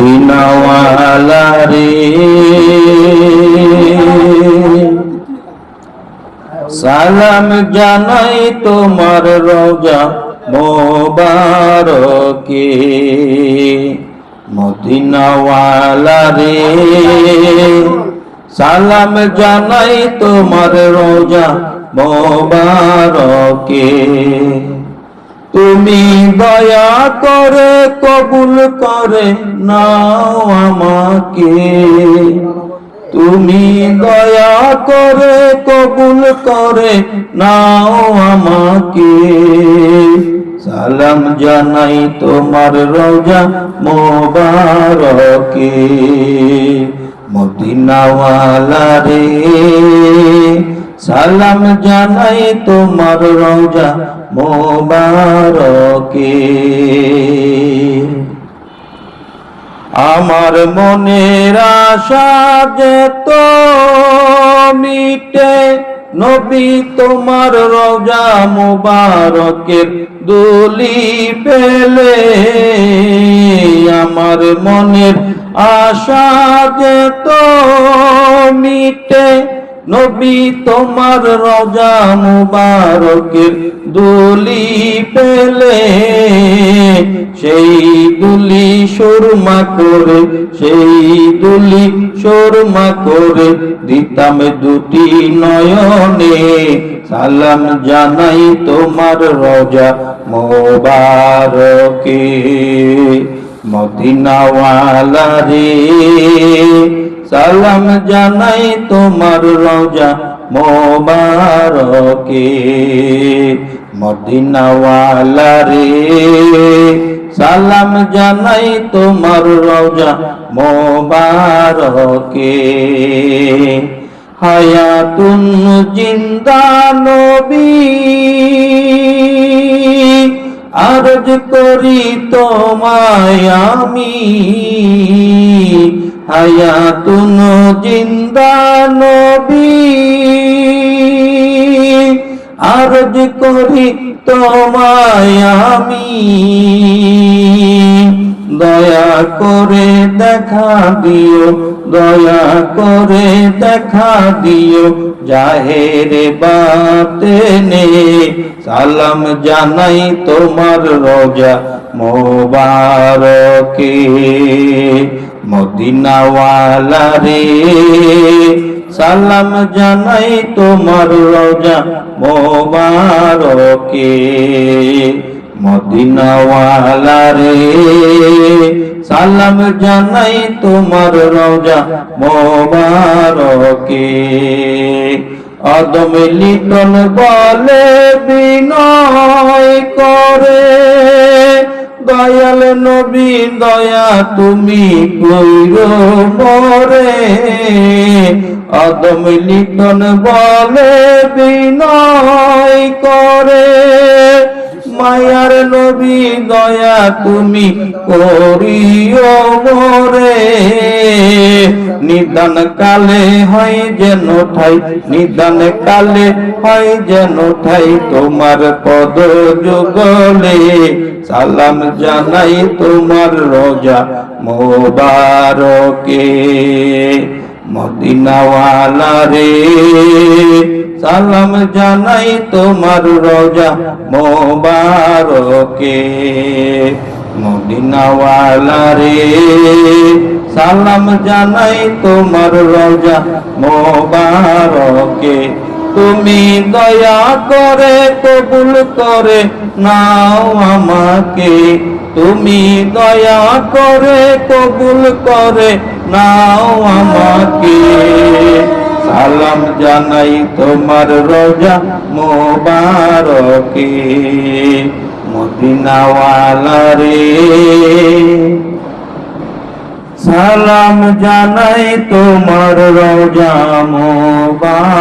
মদিনাওয়ালা রে সালাম জানাই তোমার রওজা মোবারকে মদিনাওয়ালা রে সালাম জানাই তোমার রওজা মোবারকে তুমি দয়া করে কবুল করে নাও আমাকে তুমি দয়া করে কবুল করে নাও আমাকে সালাম জানাই তোমার রওজা মোবারকে মদিনাওয়ালা রে সালাম জানাই তোমার রওজা মোবারকে আমার মনের আশা যে তো মিটে নবী তোমার রওজা মোবারকের দুলি পেলে আমার মনের আশা যে তো মিটে নবী তোমার রওজা মুবারকের দুলি পেলে সেই দুলি সুরমা করে সেই দুলি সুরমা করে দিতাম দুটি নয়নে সালাম জানাই তোমার রওজা মুবারকে মদিনাওয়ালা রে সালাম জানাই তোমার রওজা মোবারকে মদিনাওয়ালা রে সালাম জানাই তোমার রওজা মোবারকে হায়াতুন জিন্দা নবী আরজ করি তোমায় আমি হায়াতুন জিন্দা নবী আরজ করি তোমায় আমি দয়া করে দেখা দিও দয়া করে দেখা দিও জাহেরে বাতেনে সালাম জানাই তোমার রওজা মোবারকে মদিনাওয়ালা রে সালাম জানাই তোমার রওজা মোবারকে মদিনাওয়ালা রে সালাম জানাই তোমার রওজা মোবারকে আদম লিটন বলে বিনয় করে দয়াল নবী দয়া তুমি কইরো মরে আদম লিটন বলে বিনয় করে মায়ার নবী দয়া তুমি করিও মোরে নিদান কালে হয় যেন ঠাই নিদান কালে হয় যেন ঠাই তোমার পদ যুগলে সালাম জানাই তোমার রওজা মোবারকে মদিনাওয়ালা রে সালাম জানাই তোমার রওজা মোবারকে মদিনাওয়ালা রে সালাম জানাই তোমার রওজা মোবারকে তুমি দয়া করে কবুল করে নাও আমাকে তুমি দয়া করে কবুল করে নাও আমাকে সালাম জানাই তোমার রওজা মোবারকে মদিনাওয়ালা রে সালাম জানাই তোমার রওজা মোবারকে।